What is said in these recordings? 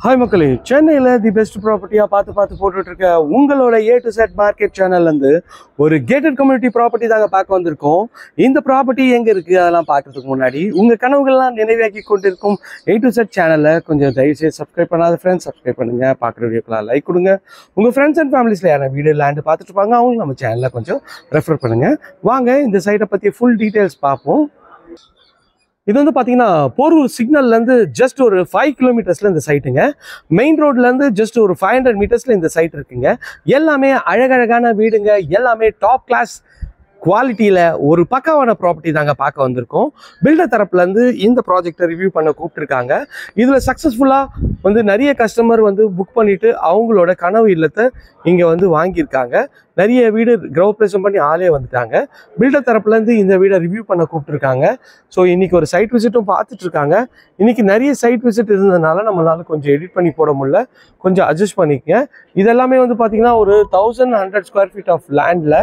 Hi மக்களே, சென்னையில் the best ப்ராப்பர்ட்டியாக பார்த்து போட்டுட்ருக்க உங்களோட A to Z மார்க்கெட் சேனல்லேருந்து ஒரு கேட்டட் கம்யூனிட்டி ப்ராப்பர்ட்டி தாங்க பார்க்க வந்திருக்கோம். இந்த ப்ராப்பர்ட்டி எங்கே இருக்குது அதெல்லாம் பார்க்குறதுக்கு முன்னாடி உங்கள் கனவுகள்லாம் நினைவாக்கி கொண்டிருக்கும் A to Z சேனலை கொஞ்சம் தயவுசெய்து சப்ஸ்கிரைப் பண்ணாத ஃப்ரெண்ட்ஸ் சப்ஸ்கிரைப் பண்ணுங்கள். பார்க்குற வீடியோக்கெல்லாம் லைக் கொடுங்க. உங்கள் ஃப்ரெண்ட்ஸ் அண்ட் ஃபேமிலிஸில் யாரும் வீடியோ லேண்டு பார்த்துட்டு இருப்பாங்க, அவங்களும் நம்ம சேனலில் கொஞ்சம் ரெஃபர் பண்ணுங்கள். வாங்க இந்த சைட்டை பற்றி ஃபுல் டீட்டெயில்ஸ் பார்ப்போம். இது வந்து பார்த்தீங்கன்னா போரூர் சிக்னல்லேருந்து ஜஸ்ட் ஒரு 5 கிலோமீட்டர்ஸில் இந்த சைட்டுங்க. மெயின் ரோட்லேருந்து ஜஸ்ட் ஒரு 500 மீட்டர்ஸில் இந்த சைட் இருக்குங்க. எல்லாமே அழகழகான வீடுங்க, எல்லாமே டாப் கிளாஸ் குவாலிட்டியில் ஒரு பக்காவான ப்ராப்பர்ட்டி தாங்க பார்க்க வந்திருக்கோம். பில்டர் தரப்புலேருந்து இந்த ப்ராஜெக்டை ரிவ்யூ பண்ண கூப்பிட்டுருக்காங்க. இதில் சக்ஸஸ்ஃபுல்லாக வந்து நிறைய கஸ்டமர் வந்து புக் பண்ணிவிட்டு அவங்களோட கனவு இல்லத்தை இங்கே வந்து வாங்கியிருக்காங்க. நிறைய வீடு கிரௌப்ரேஷன் பண்ணி ஆளே வந்துட்டாங்க. பில்டர் தரப்புலேருந்து இந்த வீடை ரிவ்யூ பண்ண கூப்பிட்டுருக்காங்க. ஸோ இன்றைக்கி ஒரு சைட் விசிட்டும் பார்த்துட்ருக்காங்க. இன்றைக்கி நிறைய சைட் விசிட் இருந்ததுனால நம்மளால கொஞ்சம் எடிட் பண்ணி போட முடியல, கொஞ்சம் அட்ஜஸ்ட் பண்ணிக்கங்க. இதெல்லாமே வந்து பார்த்திங்கன்னா ஒரு 1100 ஸ்கொயர் ஃபீட் ஆஃப் லேண்டில்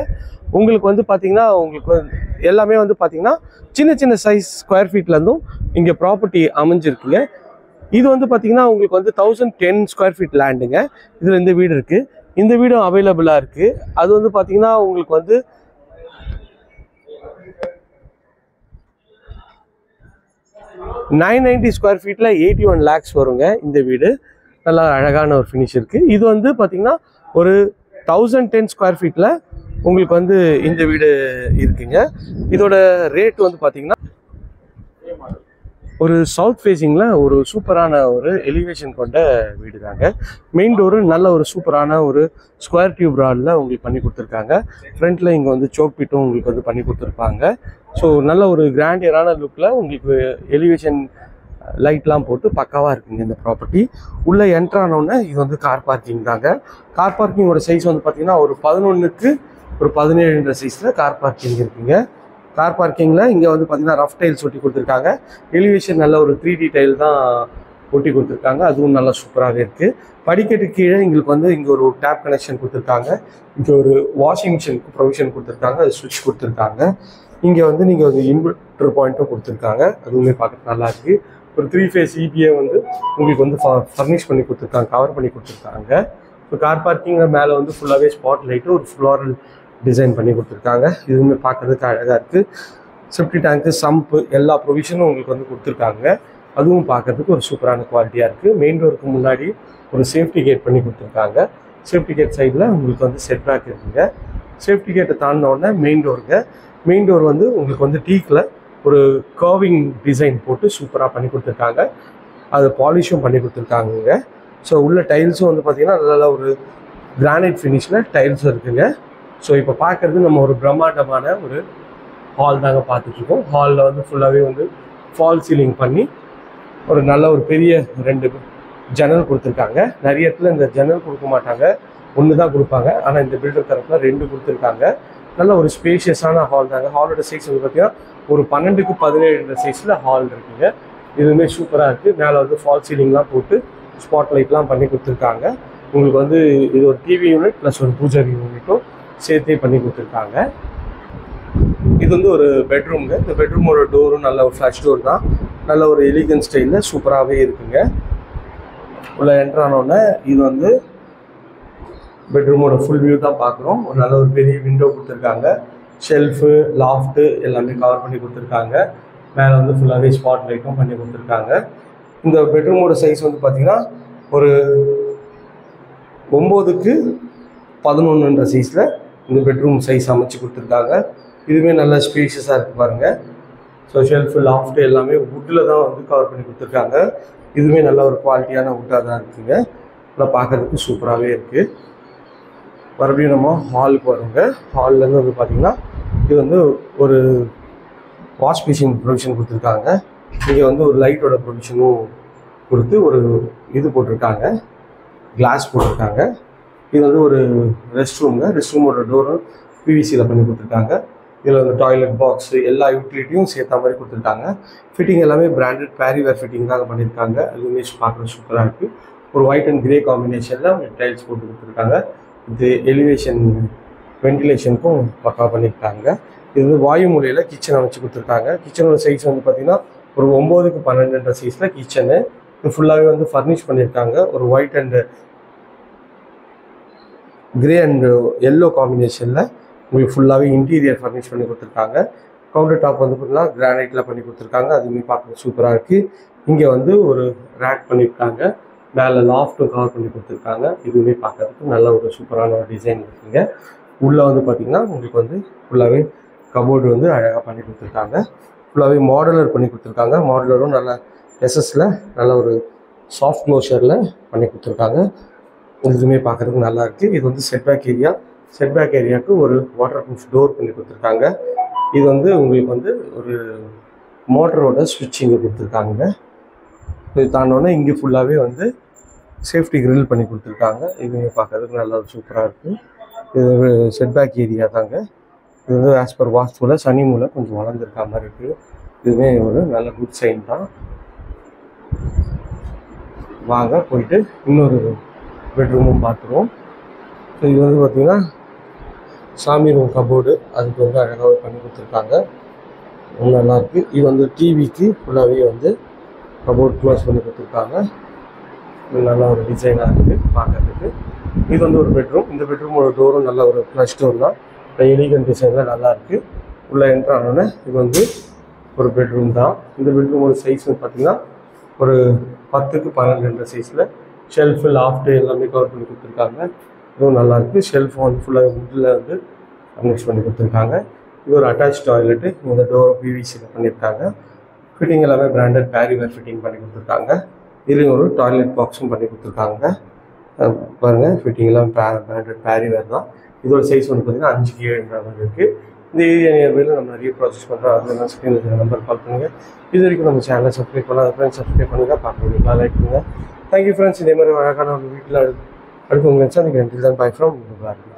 உங்களுக்கு வந்து பார்த்திங்கன்னா உங்களுக்கு எல்லாமே வந்து பார்த்திங்கன்னா சின்ன சின்ன சைஸ் ஸ்கொயர் ஃபீட்லேருந்தும் இங்கே ப்ராப்பர்ட்டி அமைஞ்சிருக்குங்க. இது வந்து பார்த்திங்கன்னா உங்களுக்கு வந்து 1010 ஸ்கொயர் ஃபீட் லேண்டுங்க. இதில் இந்த வீடு இருக்குது. இந்த வீடும் அவைலபிளாக இருக்குது. அது வந்து பார்த்திங்கன்னா உங்களுக்கு வந்து 990 ஸ்கொயர் ஃபீட்டில் 81 lakhs வருங்க. இந்த வீடு நல்லா அழகான ஒரு ஃபினிஷ் இருக்குது. இது வந்து பார்த்திங்கன்னா ஒரு 1010 ஸ்கொயர் ஃபீட்டில் உங்களுக்கு வந்து இந்த வீடு இருக்குங்க. இதோட ரேட் வந்து பார்த்திங்கன்னா ஒரு சவுத் ஃபேஸிங்கில் ஒரு சூப்பரான ஒரு எலிவேஷன் கொண்ட வீடு தாங்க. மெயின் டோரு நல்ல ஒரு சூப்பரான ஒரு ஸ்கொயர் டியூப் ராடில் உங்களுக்கு பண்ணி கொடுத்துருக்காங்க. ஃப்ரண்ட்டில் இங்கே வந்து சோக் பீட்டும் உங்களுக்கு வந்து பண்ணி கொடுத்துருப்பாங்க. ஸோ நல்ல ஒரு கிராண்டியரான லுக்கில் உங்களுக்கு எலிவேஷன் லைட்லாம் போட்டு பக்காவாக இருக்குங்க இந்த ப்ராப்பர்ட்டி. உள்ளே என்ட்ரானோடனே இது வந்து கார் பார்க்கிங் தாங்க. கார் பார்க்கிங்கோட சைஸ் வந்து பார்த்திங்கன்னா ஒரு 11க்கு ஒரு 17 சைஸில் கார் பார்க்கிங் இருக்குங்க. கார் பார்க்கிங்கில் இங்கே வந்து பார்த்திங்கன்னா ரஃப் டைல்ஸ் ஒட்டி கொடுத்துருக்காங்க. எலிவேஷன் நல்ல ஒரு 3D டைல் தான் ஒட்டி கொடுத்துருக்காங்க. அதுவும் நல்லா சூப்பராகவே இருக்குது. படிக்கட்டு கீழே எங்களுக்கு வந்து இங்கே ஒரு டேப் கனெக்ஷன் கொடுத்துருக்காங்க. இங்கே ஒரு வாஷிங் மிஷினுக்கு ப்ரொவிஷன் கொடுத்துருக்காங்க, அது சுவிட்ச் கொடுத்துருக்காங்க. இங்கே வந்து நீங்கள் ஒரு இன்வெர்டர் பாயிண்ட்டும் கொடுத்துருக்காங்க, அதுவுமே பார்க்க நல்லா இருக்குது. ஒரு 3 ஃபேஸ் EBA வந்து உங்களுக்கு வந்து ஃபர்னிஷ் பண்ணி கொடுத்துருக்காங்க, கவர் பண்ணி கொடுத்துருக்காங்க. ஸோ கார் பார்க்கிங்கில் மேலே வந்து ஃபுல்லாகவே ஸ்பாட் லைட்டு ஒரு ஃப்ளோரல் டிசைன் பண்ணி கொடுத்துருக்காங்க. இதுவுமே பார்க்கறதுக்கு அழகாக இருக்குது. செப்டி டேங்க்கு, சம்ப்பு எல்லா ப்ரொவிஷனும் உங்களுக்கு வந்து கொடுத்துருக்காங்க. அதுவும் பார்க்கறதுக்கு ஒரு சூப்பரான குவாலிட்டியாக இருக்குது. மெயின் டோருக்கு முன்னாடி ஒரு சேஃப்டி கேட் பண்ணி கொடுத்துருக்காங்க. சேஃப்டி கேட் சைடில் உங்களுக்கு வந்து செட் பேக் இருக்குங்க. சேஃப்டி கேட்டை தாண்டின உடனே மெயின் டோருங்க. மெயின் டோர் வந்து உங்களுக்கு வந்து டீக்கில் ஒரு கர்விங் டிசைன் போட்டு சூப்பராக பண்ணி கொடுத்துருக்காங்க. அது பாலிஷும் பண்ணி கொடுத்துருக்காங்க. ஸோ உள்ள டைல்ஸும் வந்து பார்த்திங்கன்னா நல்லா ஒரு கிரானைட் ஃபினிஷில் டைல்ஸும் இருக்குங்க. ஸோ இப்போ பார்க்குறது நம்ம ஒரு பிரம்மாண்டமான ஒரு ஹால் தாங்க பார்த்துட்ருக்கோம். ஹாலில் வந்து ஃபுல்லாகவே வந்து ஃபால் சீலிங் பண்ணி ஒரு நல்ல ஒரு பெரிய 2 ஜன்னல் கொடுத்துருக்காங்க. நிறைய இடத்துல இந்த ஜன்னல் கொடுக்க மாட்டாங்க, 1 தான் கொடுப்பாங்க. ஆனால் இந்த பில்டர் தரப்பில் 2 கொடுத்துருக்காங்க. நல்ல ஒரு ஸ்பேஷியஸான ஹால் தாங்க. ஹாலோட சைஸ் வந்து பார்த்திங்கன்னா ஒரு 12க்கு 17 சைஸில் ஹால் இருக்குங்க. இதுவுமே சூப்பராக இருக்குது. மேலே வந்து ஃபால் சீலிங்லாம் போட்டு ஸ்பாட் லைட்லாம் பண்ணி கொடுத்துருக்காங்க. உங்களுக்கு வந்து இது ஒரு டிவி யூனிட் ப்ளஸ் ஒரு பூஜரி யூனிட்டும் சேர்த்தே பண்ணி கொடுத்துருக்காங்க. இது வந்து ஒரு பெட்ரூம்ங்க. இந்த பெட்ரூமோட டோரும் நல்ல ஒரு ஃப்ளாஷ் டோர் தான். நல்ல ஒரு எலிகன் ஸ்டைலில் சூப்பராகவே இருக்குங்க. உள்ள என்ட்ரானோடனே இது வந்து பெட்ரூமோட ஃபுல் வியூ தான் பார்க்குறோம். ஒரு நல்ல ஒரு பெரிய விண்டோ கொடுத்துருக்காங்க. ஷெல்ஃபு, லாஃப்ட்டு எல்லாமே கவர் பண்ணி கொடுத்துருக்காங்க. மேலே வந்து ஃபுல்லாகவே ஸ்பாட் லைட்டும் பண்ணி கொடுத்துருக்காங்க. இந்த பெட்ரூமோட சைஸ் வந்து பார்த்திங்கன்னா ஒரு 9க்கு 11 சைஸில் இந்த பெட்ரூம் சைஸ் அமைச்சு கொடுத்துருக்காங்க. இதுவுமே நல்லா ஸ்பேஷியஸாக இருக்குது பாருங்கள். ஸோ ஷெல்ஃபு, லாஃப்ட்டு எல்லாமே வுட்டில் தான் வந்து கவர் பண்ணி கொடுத்துருக்காங்க. இதுவுமே நல்ல ஒரு குவாலிட்டியான வுட்டாக தான் இருக்குதுங்க. நல்லா பார்க்குறதுக்கு சூப்பராகவே இருக்குது. மறுபடியும் நம்ம ஹாலுக்கு வருங்க. ஹால்லேருந்து வந்து பார்த்திங்கன்னா இது வந்து ஒரு வாஷ் மிஷின் ப்ரொவிஷன் கொடுத்துருக்காங்க. இங்கே வந்து ஒரு லைட்டோட ப்ரொவிஷனும் கொடுத்து ஒரு இது போட்டிருக்காங்க, கிளாஸ் போட்டிருக்காங்க. இது வந்து ஒரு ரெஸ்ட் ரூம்ங்க. ரெஸ்ட் ரூமோட டோரும் PVCயில் பண்ணி கொடுத்துருக்காங்க. இதில் வந்து டாய்லெட் பாக்ஸு எல்லா யூட்டிலிட்டியும் சேர்த்த மாதிரி கொடுத்துருக்காங்க. ஃபிட்டிங் எல்லாமே பிராண்டட் பேரிவேர் ஃபிட்டிங் தாங்க பண்ணியிருக்காங்க. அதுவுமே பார்க்குறது சூப்பராக இருக்குது. ஒரு ஒயிட் அண்ட் கிரே காம்பினேஷனில் டைல்ஸ் போட்டு கொடுத்துருக்காங்க. இது எலிவேஷன் வென்டிலேஷனுக்கும் பக்கா பண்ணியிருக்காங்க. இது வந்து வாயு மூலையில் கிச்சன் அமைச்சு கொடுத்துருக்காங்க. கிச்சனோட சைஸ் வந்து பார்த்திங்கன்னா ஒரு 9க்கு 12 சைஸில் கிச்சனு. இது ஃபுல்லாகவே வந்து ஃபர்னிஷ் பண்ணியிருக்காங்க. ஒரு white and grey and yellow காம்பினேஷனில் உங்களுக்கு ஃபுல்லாகவே இன்டீரியர் ஃபர்னிஷ் பண்ணி கொடுத்துருக்காங்க. கவுண்டர் டாப் வந்து பார்த்தீங்கன்னா கிரானைட்டில் பண்ணி கொடுத்துருக்காங்க. அதுவுமே பார்க்க சூப்பராக இருக்குது. இங்கே வந்து ஒரு ரேக் பண்ணியிருக்காங்க. மேலே லாஃப்ட்டும் கவர் பண்ணி கொடுத்துருக்காங்க. இதுவுமே பார்க்கறதுக்கு நல்ல ஒரு சூப்பரான ஒரு டிசைன் இருக்குங்க. உள்ளே வந்து பார்த்திங்கன்னா உங்களுக்கு வந்து ஃபுல்லாகவே கபோர்டு வந்து அழகாக பண்ணி கொடுத்துருக்காங்க. ஃபுல்லாகவே மாடுலர் பண்ணி கொடுத்துருக்காங்க. மாடுலரும் நல்ல எஸ்எஸ்ல நல்ல ஒரு சாஃப்ட் க்ளோஷரில் பண்ணி கொடுத்துருக்காங்க. இதுவுமே பார்க்குறதுக்கு நல்லா இருக்குது. இது வந்து செட்பேக் ஏரியா. செட்பேக் ஏரியாவுக்கு ஒரு வாட்டர் ப்ரூஃப் டோர் பண்ணி கொடுத்துருக்காங்க. இது வந்து உங்களுக்கு வந்து ஒரு மோட்டரோட ஸ்விட்சிங்கை கொடுத்துருக்காங்க. இது தாண்டோன்னே இங்கே ஃபுல்லாகவே வந்து சேஃப்டி கிரில் பண்ணி கொடுத்துருக்காங்க. இதுவுமே பார்க்குறதுக்கு நல்லா சூப்பராக இருக்குது. இது செட்பேக் ஏரியா தாங்க. இது வந்து ஆஸ் பர் வாஸ்துவில் சனி மூலை கொஞ்சம் வளர்ந்துருக்கா மாதிரி இருக்குது. இதுவுமே ஒரு நல்ல குட் சைன் தான். வாங்க போயிட்டு இன்னொரு பெட்ரூமும் பார்த்துருவோம். ஸோ இது வந்து பார்த்திங்கன்னா சாமி ரூம் கபோர்டு, அதுக்கு வந்து அழகாக பண்ணி கொடுத்துருக்காங்க. நல்லாயிருக்கு. இது வந்து டிவிக்கு ஃபுல்லாகவே வந்து கபோர்ட் க்ளோஸ் பண்ணி கொடுத்துருக்காங்க. இது நல்ல ஒரு டிசைனாக இருக்குது பார்க்கறதுக்கு. இது வந்து ஒரு பெட்ரூம். இந்த பெட்ரூமோட டோரும் நல்ல ஒரு ப்ளஷ் டோர் தான். எலிகன் டிசைனில் நல்லாயிருக்கு. உள்ளே என்ட்ரானோடனே இது வந்து ஒரு பெட்ரூம் தான். இந்த பெட்ரூமோட சைஸ் வந்து பார்த்திங்கன்னா ஒரு 10க்கு 12 சைஸில் ஷெல்ஃபு லாஃப்ட்டு எல்லாமே கவர் பண்ணி கொடுத்துருக்காங்க. இதுவும் நல்லாயிருக்கு. ஷெல்ஃபும் வந்து ஃபுல்லாக வுட்டில் வந்து ஃபர்னிஷ் பண்ணி கொடுத்துருக்காங்க. இது ஒரு அட்டாச் டாய்லெட்டு. இந்த டோரும் பிவிசியில் பண்ணியிருக்காங்க. ஃபிட்டிங் எல்லாமே பிராண்டட் பேரிவேர் ஃபிட்டிங் பண்ணி கொடுத்துருக்காங்க. இதுலேயும் ஒரு டாய்லெட் பாக்ஸும் பண்ணி கொடுத்துருக்காங்க. பாருங்கள், ஃபிட்டிங் எல்லாம் பிராண்டட் பேரிவேர் தான். இதோட சைஸ் வந்து பார்த்திங்கன்னா 5க்கு 7 மாதிரி இருக்குது. இந்த ஏரியா நியர்பையில் நம்ம நிறைய ப்ராசஸ் பண்ணுறோம். அதெல்லாம் ஸ்க்ரீனில் இருக்கிற நம்பர் கால் பண்ணுங்கள். இது வரைக்கும் நம்ம சேனலை சப்ஸ்கிரைப் பண்ணாத ஃப்ரெண்ட்ஸ் சப்ஸ்கிரைப் பண்ணுங்கள். பார்க்குறீங்களா, லைக் பண்ணுங்கள். Thank you friends. இதே மாதிரி அழகான ஒரு வீட்டில் அடுத்து உங்களுக்கு நினச்சா நீங்கள் தான் பை ஃப்ரம் பாருங்கள்.